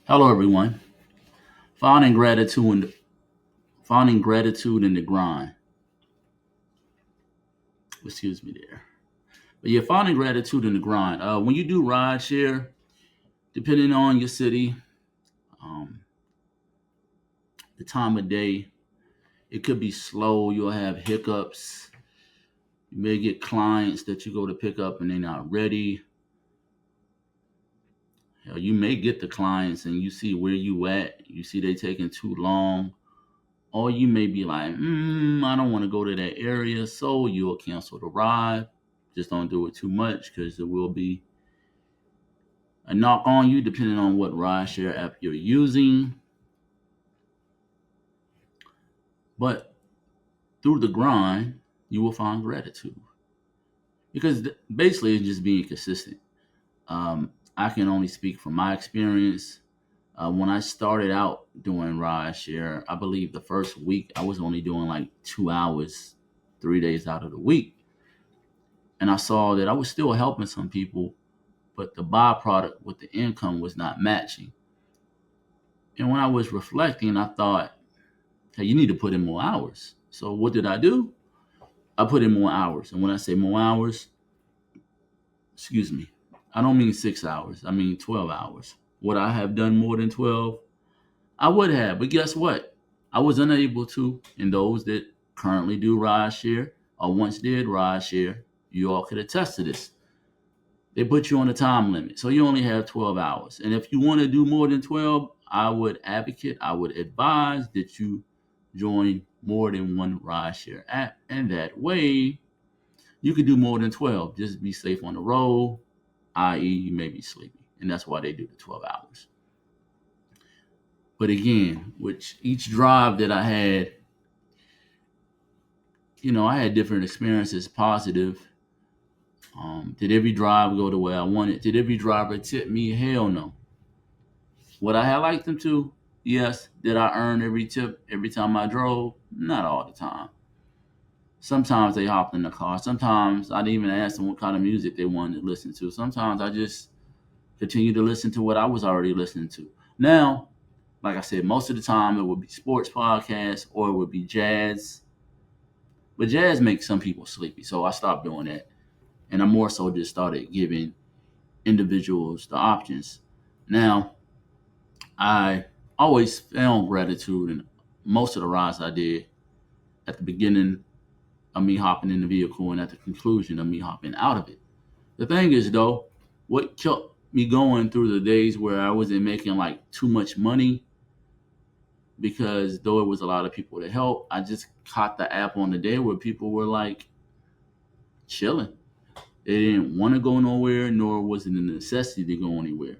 Hello, everyone. Finding gratitude in the grind. Excuse me there. But yeah, finding gratitude in the grind. When you do rideshare, depending on your city, um, the time of day, it could be slow. You'll have hiccups. You may get clients that you go to pick up and they're not ready. You may get the clients and you see where you at. You see they taking too long. Or you may be like, I don't want to go to that area, so you'll cancel the ride. Just don't do it too much because there will be a knock on you depending on what rideshare app you're using. But through the grind, you will find gratitude because basically it's just being consistent. I can only speak from my experience. When I started out doing rideshare, I believe the first week I was only doing like 2 hours, 3 days out of the week. And I saw that I was still helping some people, but the byproduct with the income was not matching. And when I was reflecting, I thought, hey, you need to put in more hours. So what did I do? I put in more hours. And when I say more hours, excuse me, I don't mean 6 hours. I mean 12 hours. Would I have done more than 12? I would have. But guess what? I was unable to. And those that currently do rideshare or once did rideshare, you all could attest to this. They put you on a time limit. So you only have 12 hours. And if you want to do more than 12, I would advise that you join more than one rideshare app. And that way you could do more than 12. Just be safe on the road, i.e., you may be sleepy. And that's why they do the 12 hours. But again, with each drive that I had, I had different experiences, positive. Did every drive go the way I wanted? Did every driver tip me? Hell no. Would I have liked them to? Yes. Did I earn every tip every time I drove? Not all the time. Sometimes they hopped in the car. Sometimes I didn't even ask them what kind of music they wanted to listen to. Sometimes I just continued to listen to what I was already listening to. Now, like I said, most of the time it would be sports podcasts or it would be jazz. But jazz makes some people sleepy, so I stopped doing that. And I more so just started giving individuals the options. Now, I always found gratitude in most of the rides I did at the beginning of me hopping in the vehicle and at the conclusion of me hopping out of it. The thing is, though, what kept me going through the days where I wasn't making like too much money, because though it was a lot of people to help, I just caught the app on the day where people were like chilling. They didn't want to go nowhere, nor was it a necessity to go anywhere.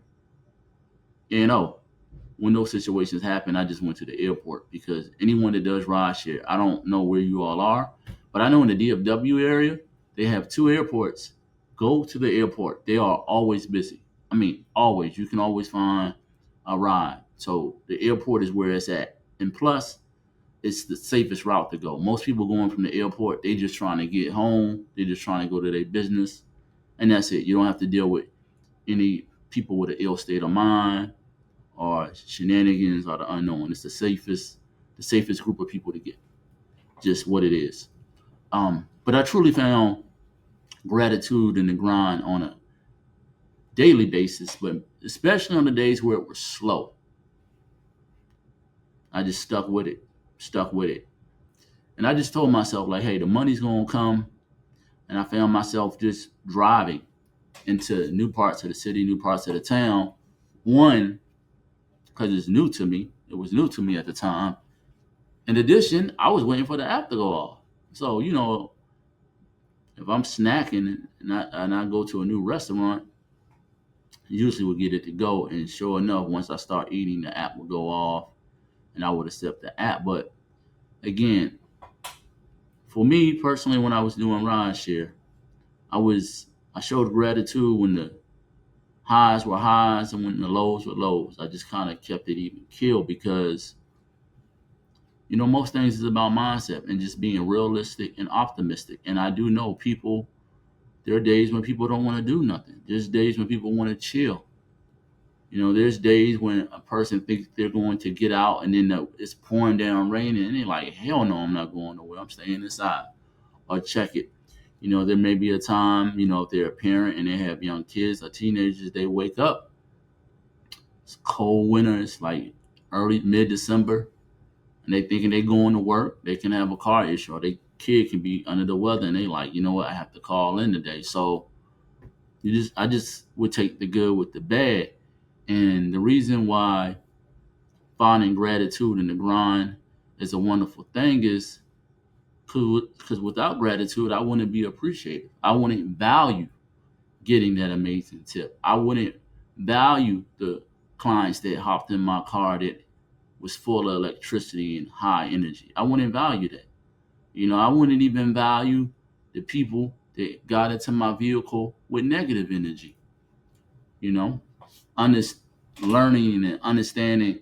When those situations happen, I just went to the airport because anyone that does rideshare, I don't know where you all are, but I know in the DFW area, they have two airports. Go to the airport. They are always busy. I mean, always. You can always find a ride. So the airport is where it's at. And plus, it's the safest route to go. Most people going from the airport, they just trying to get home. They're just trying to go to their business. And that's it. You don't have to deal with any people with an ill state of mind or shenanigans or the unknown. It's the safest group of people to get. Just what it is. But I truly found gratitude in the grind on a daily basis, but especially on the days where it was slow. I just stuck with it. And I just told myself, like, hey, the money's gonna come. And I found myself just driving into new parts of the city, new parts of the town. One, because it's new to me. It was new to me at the time. In addition, I was waiting for the app to go off. So, if I'm snacking and I go to a new restaurant, usually we'll get it to go. And sure enough, once I start eating, the app will go off and I would accept the app. But again, for me personally, when I was doing rideshare, I showed gratitude when the highs were highs and when the lows were lows. I just kind of kept it even keel because most things is about mindset and just being realistic and optimistic. And I do know there are days when people don't want to do nothing. There's days when people want to chill. There's days when a person thinks they're going to get out and then it's pouring down raining and they're like, hell no, I'm not going nowhere. I'm staying inside. Or check it. There may be a time, if they're a parent and they have young kids or teenagers, they wake up. It's cold winter. It's like early, mid-December. And they thinking they going to work. They can have a car issue or their kid can be under the weather. And they like, you know what, I have to call in today. So I just would take the good with the bad. And the reason why finding gratitude in the grind is a wonderful thing is because without gratitude, I wouldn't be appreciated. I wouldn't value getting that amazing tip. I wouldn't value the clients that hopped in my car that was full of electricity and high energy. I wouldn't value that. I wouldn't even value the people that got into my vehicle with negative energy. You know, Under- learning and understanding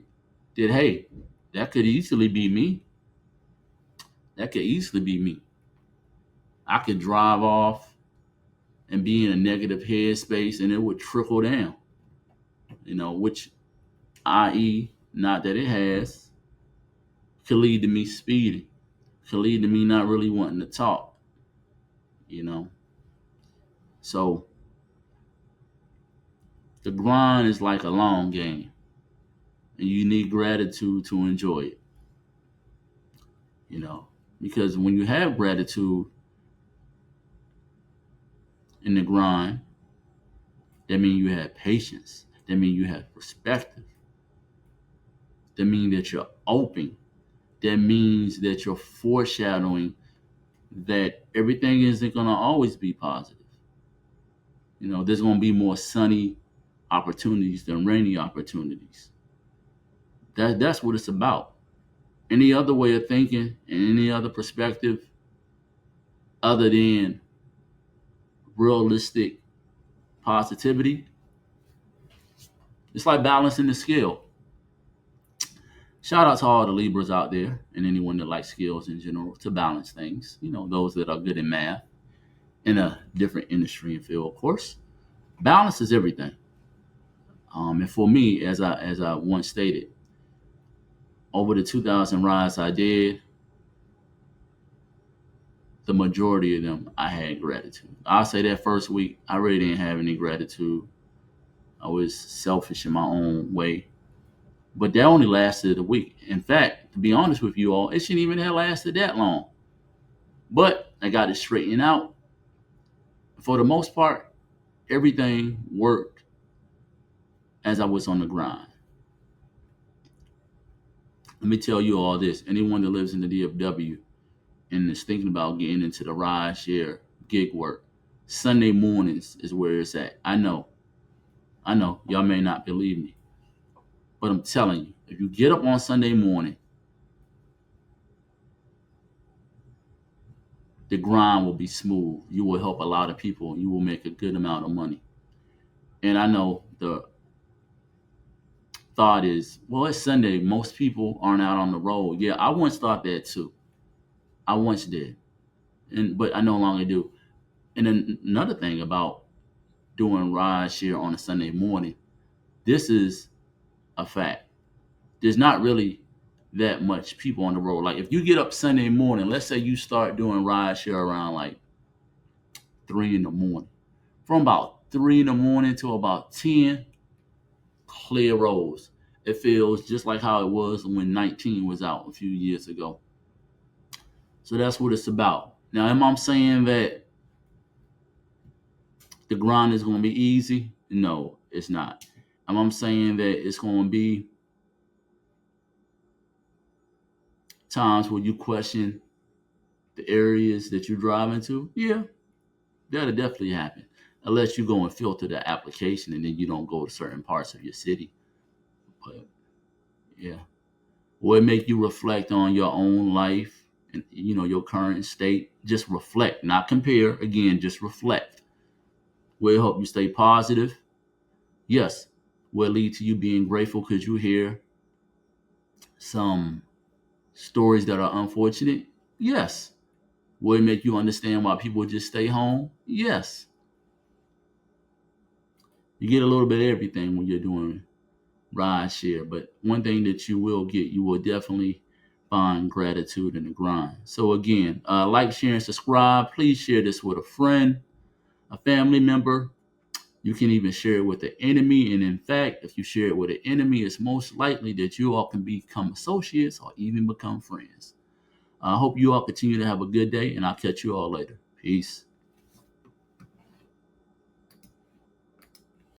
that, hey, that could easily be me. That could easily be me. I could drive off and be in a negative headspace and it would trickle down, which, i.e., not that it has, could lead to me speeding, could lead to me not really wanting to talk, you know. So the grind is like a long game and you need gratitude to enjoy it, you know, because when you have gratitude in the grind, that means you have patience, that means you have perspective, that means that you're open, that means that you're foreshadowing that everything isn't going to always be positive. There's going to be more sunny opportunities than rainy opportunities. That's what it's about. Any other way of thinking and any other perspective other than realistic positivity, it's like balancing the scale. Shout out to all the Libras out there and anyone that likes skills in general to balance things. Those that are good in math in a different industry and field, of course. Balance is everything. And for me, as I once stated, over the 2,000 rides I did, the majority of them I had gratitude. I'll say that first week I really didn't have any gratitude. I was selfish in my own way, but that only lasted a week. In fact, to be honest with you all, it shouldn't even have lasted that long. But I got it straightened out. For the most part, everything worked as I was on the grind. Let me tell you all this: anyone that lives in the DFW and is thinking about getting into the rideshare gig work, Sunday mornings is where it's at. I know, y'all may not believe me, but I'm telling you, if you get up on Sunday morning, the grind will be smooth. You will help a lot of people. You will make a good amount of money. And I know the thought is, well, it's Sunday. Most people aren't out on the road. Yeah, I once thought that too. I once did, but I no longer do. And then another thing about doing ride share on a Sunday morning, this is a fact. There's not really that much people on the road. Like if you get up Sunday morning, let's say you start doing ride share around like 3 in the morning. From about 3 in the morning to about 10, clear roads. It feels just like how it was when 19 was out a few years ago. So that's what it's about. Now, am I saying that the grind is going to be easy? No, it's not. Am I saying that it's going to be times where you question the areas that you're driving to? Yeah, that'll definitely happen. Unless you go and filter the application and then you don't go to certain parts of your city. But yeah. Will it make you reflect on your own life and your current state? Just reflect, not compare. Again, just reflect. Will it help you stay positive? Yes. Will it lead to you being grateful because you hear some stories that are unfortunate? Yes. Will it make you understand why people just stay home? Yes. You get a little bit of everything when you're doing Rideshare. But one thing that you will get, you will definitely find gratitude in the grind. So again, like, share, and subscribe. Please share this with a friend, a family member. You can even share it with the enemy. And in fact, if you share it with an enemy, it's most likely that you all can become associates or even become friends. I hope you all continue to have a good day, and I'll catch you all later. Peace.